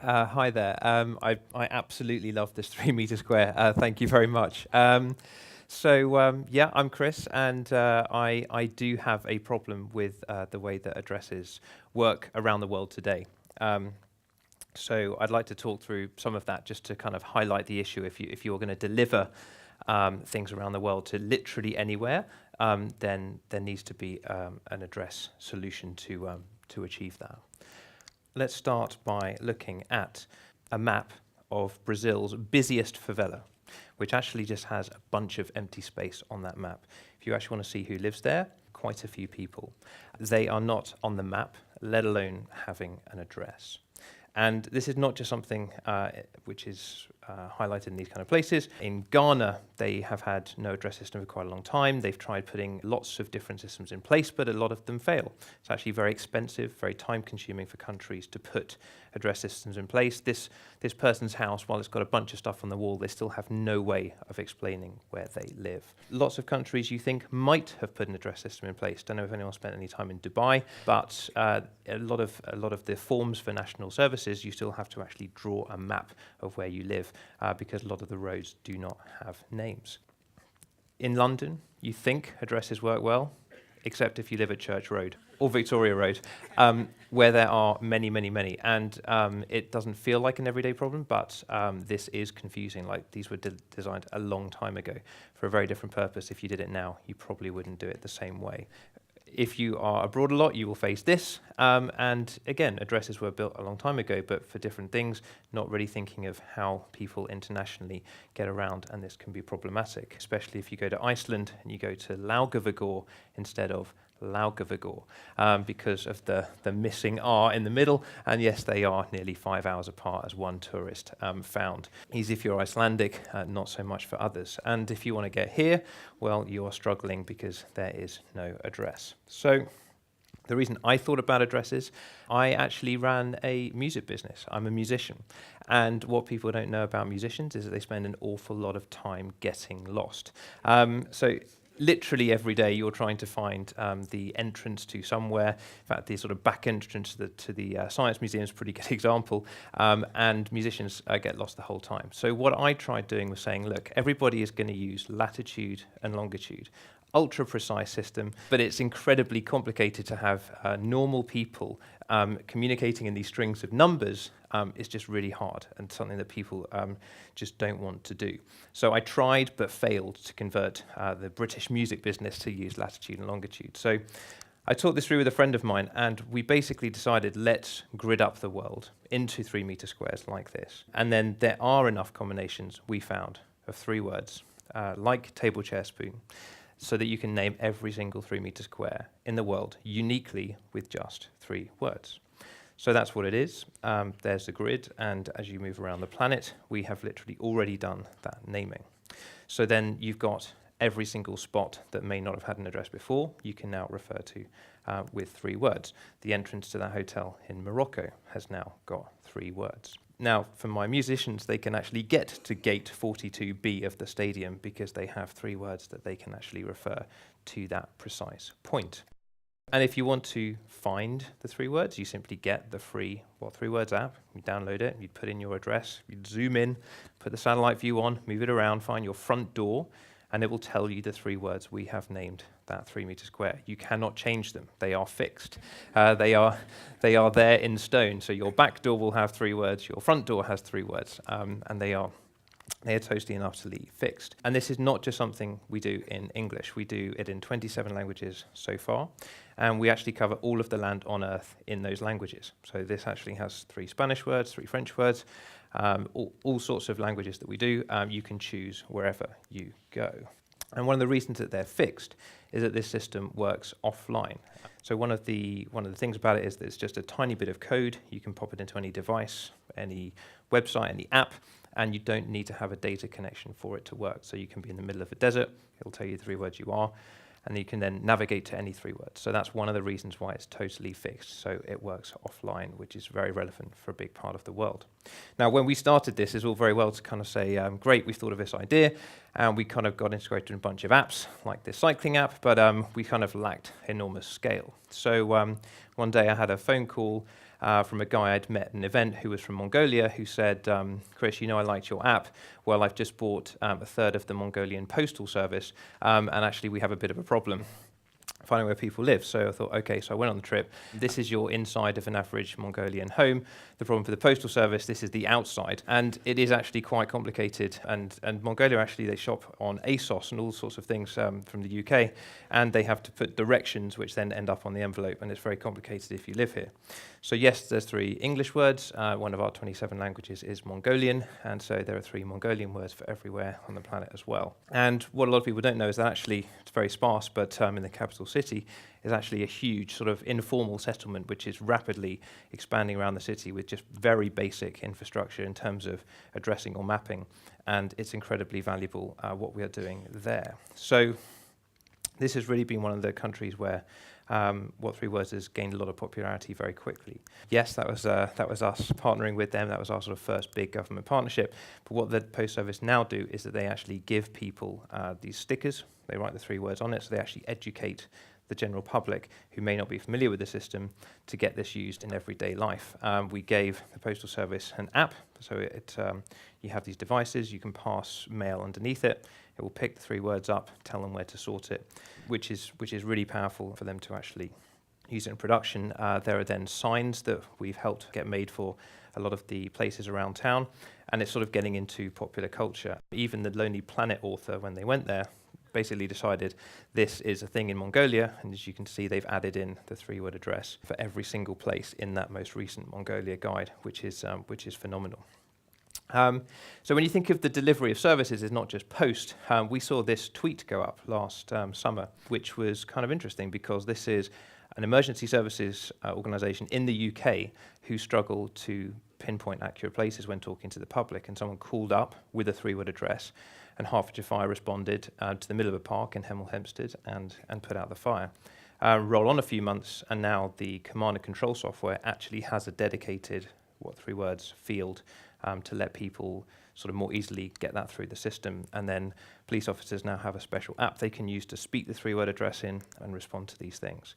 Hi there. I absolutely love this 3 meter square. Thank you very much. Yeah, I'm Chris, and I do have a problem with the way that addresses work around the world today. So I'd like to talk through some of that just to kind of highlight the issue. If you're going to deliver things around the world to literally anywhere, then there needs to be an address solution to achieve that. Let's start by looking at a map of Brazil's busiest favela, which actually just has a bunch of empty space on that map. If you actually want to see who lives there, quite a few people. They are not on the map, let alone having an address. And this is not just something which is highlighted in these kind of places. In Ghana, they have had no address system for quite a long time. They've tried putting lots of different systems in place, but a lot of them fail. It's actually very expensive, very time-consuming for countries to put address systems in place. This person's house, while it's got a bunch of stuff on the wall, they still have no way of explaining where they live. Lots of countries you think might have put an address system in place. Don't know if anyone spent any time in Dubai, but a lot of the forms for national services, you still have to actually draw a map of where you live because a lot of the roads do not have names. In London, you think addresses work well, except if you live at Church Road or Victoria Road, where there are many, many, many. And it doesn't feel like an everyday problem, but this is confusing. Like, these were designed a long time ago for a very different purpose. If you did it now, you probably wouldn't do it the same way. If you are abroad a lot, you will face this. And again, addresses were built a long time ago, but for different things, not really thinking of how people internationally get around, and this can be problematic, especially if you go to Iceland and you go to Laugavegor instead of Laugavegor, because of the missing R in the middle, and yes, they are nearly 5 hours apart, as one tourist found. Easy if you're Icelandic, not so much for others. And if you want to get here, well, you are struggling because there is no address. So the reason I thought about addresses, I actually ran a music business. I'm a musician. And what people don't know about musicians is that they spend an awful lot of time getting lost. So literally every day you're trying to find the entrance to somewhere. In fact, the sort of back entrance to the Science Museum is a pretty good example, and musicians get lost the whole time. So what I tried doing was saying, look, everybody is going to use latitude and longitude. Ultra-precise system, but it's incredibly complicated to have normal people communicating in these strings of numbers is just really hard and something that people just don't want to do. So I tried but failed to convert the British music business to use latitude and longitude. So I talked this through with a friend of mine, and we basically decided, let's grid up the world into 3 meter squares like this. And then there are enough combinations, we found, of 3 words, like table, chair, spoon, so that you can name every single 3 meter square in the world uniquely with just 3 words. So that's what it is. There's the grid, and as you move around the planet, we have literally already done that naming. So then you've got every single spot that may not have had an address before, you can now refer to with 3 words. The entrance to that hotel in Morocco has now got 3 words. Now, for my musicians, they can actually get to gate 42B of the stadium because they have 3 words that they can actually refer to that precise point. And if you want to find the 3 words, you simply get the free what3words app, you download it, you put in your address, you zoom in, put the satellite view on, move it around, find your front door, and it will tell you the 3 words we have named that 3 meter square. You cannot change them. They are fixed. They are there in stone. So your back door will have 3 words, your front door has 3 words, and they are totally and utterly fixed. And this is not just something we do in English. We do it in 27 languages so far, and we actually cover all of the land on Earth in those languages. So this actually has 3 Spanish words, 3 French words, all sorts of languages that we do. You can choose wherever you go. And one of the reasons that they're fixed is that this system works offline. So one of the things about it is that it's just a tiny bit of code. You can pop it into any device, any website, any app, and you don't need to have a data connection for it to work. So you can be in the middle of a desert, it'll tell you the 3 words you are, and you can then navigate to any 3 words. So that's one of the reasons why it's totally fixed. So it works offline, which is very relevant for a big part of the world. Now, when we started this, it's all very well to kind of say, great, we've thought of this idea, and we kind of got integrated in a bunch of apps, like this cycling app, but we kind of lacked enormous scale. So one day I had a phone call from a guy I'd met at an event who was from Mongolia, who said, Chris, I liked your app. Well, I've just bought a third of the Mongolian postal service, and actually we have a bit of a problem finding where people live. So I thought, okay, so I went on the trip. This is your inside of an average Mongolian home. The problem for the postal service, this is the outside. And it is actually quite complicated. And Mongolia, actually, they shop on ASOS and all sorts of things from the UK. And they have to put directions, which then end up on the envelope. And it's very complicated if you live here. So yes, there's 3 English words. One of our 27 languages is Mongolian. And so there are 3 Mongolian words for everywhere on the planet as well. And what a lot of people don't know is that actually it's very sparse, but in the capital city is actually a huge sort of informal settlement which is rapidly expanding around the city with just very basic infrastructure in terms of addressing or mapping, and it's incredibly valuable what we are doing there. So this has really been one of the countries where what3words has gained a lot of popularity very quickly. Yes, that was us partnering with them. That was our sort of first big government partnership. But what the Post Service now do is that they actually give people these stickers. They write the 3 words on it, so they actually educate the general public who may not be familiar with the system to get this used in everyday life. We gave the Postal Service an app, so you have these devices, you can pass mail underneath it, it will pick the 3 words up, tell them where to sort it, which is really powerful for them to actually use it in production. There are then signs that we've helped get made for a lot of the places around town, and it's sort of getting into popular culture. Even the Lonely Planet author, when they went there, basically decided this is a thing in Mongolia, and as you can see, they've added in the 3-word address for every single place in that most recent Mongolia guide, which is phenomenal. So when you think of the delivery of services, it's not just post. We saw this tweet go up last summer, which was kind of interesting because this is an emergency services organisation in the UK who struggle to pinpoint accurate places when talking to the public, and someone called up with a 3-word address, and Hertfordshire Fire responded to the middle of a park in Hemel Hempstead and put out the fire. Roll on a few months, and now the command and control software actually has a dedicated what3words field to let people sort of more easily get that through the system. And then police officers now have a special app they can use to speak the 3-word address in and respond to these things.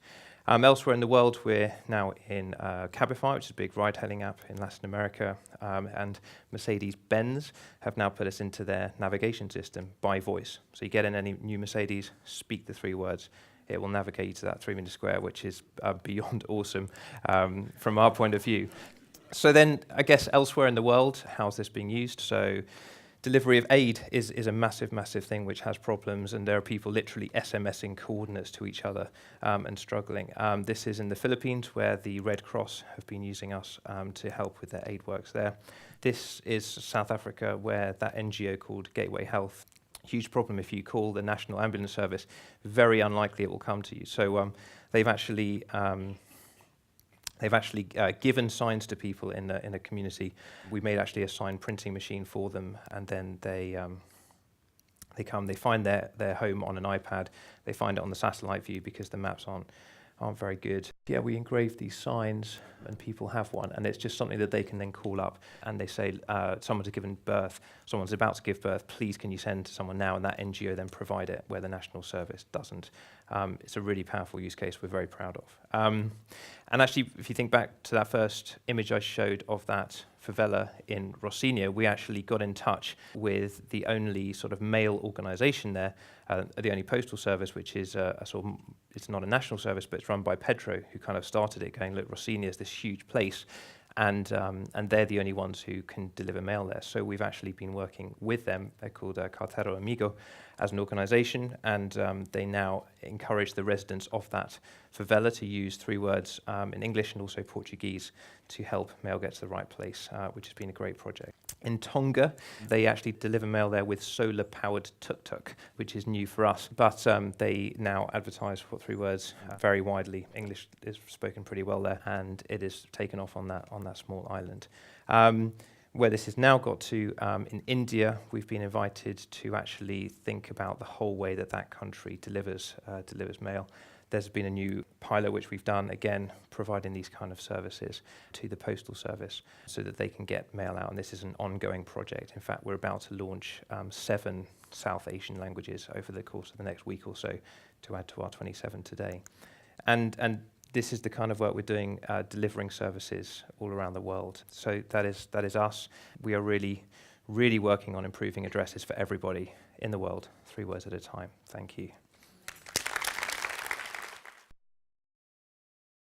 Elsewhere in the world, we're now in Cabify, which is a big ride-hailing app in Latin America, and Mercedes-Benz have now put us into their navigation system by voice. So you get in any new Mercedes, speak the 3 words, it will navigate you to that 3-metre square, which is beyond awesome from our point of view. So then, I guess elsewhere in the world, how's this being used? So delivery of aid is a massive, massive thing which has problems, and there are people literally SMSing coordinates to each other and struggling. This is in the Philippines, where the Red Cross have been using us to help with their aid works there. This is South Africa, where that NGO called Gateway Health. Huge problem if you call the National Ambulance Service, very unlikely it will come to you. So they've actually given signs to people in a community. We made actually a sign printing machine for them, and then they come, they find their home on an iPad, they find it on the satellite view because the maps aren't very good. Yeah, we engrave these signs and people have one, and it's just something that they can then call up and they say, someone's given birth, someone's about to give birth, please can you send to someone now, and that NGO then provide it where the National Service doesn't. It's a really powerful use case we're very proud of. And actually, if you think back to that first image I showed of that favela in Rocinha, we actually got in touch with the only sort of male organisation there, the only postal service, which is a sort of, it's not a national service, but it's run by Pedro, who kind of started it, going, look, Rocinha is this huge place, and they're the only ones who can deliver mail there. So we've actually been working with them. They're called Cartero Amigo as an organisation, and they now encourage the residents of that favela to use 3 words in English and also Portuguese to help mail get to the right place, which has been a great project. In Tonga, they actually deliver mail there with solar-powered tuk-tuk, which is new for us, but they now advertise what3words very widely. English is spoken pretty well there, and it is taken off on that small island. Where this has now got to, in India, we've been invited to actually think about the whole way that country delivers mail. there's been a new pilot which we've done, again, providing these kind of services to the postal service so that they can get mail out. And this is an ongoing project. In fact, we're about to launch 7 South Asian languages over the course of the next week or so to add to our 27 today. And this is the kind of work we're doing, delivering services all around the world. So that is us. We are really working on improving addresses for everybody in the world, 3 words at a time. Thank you.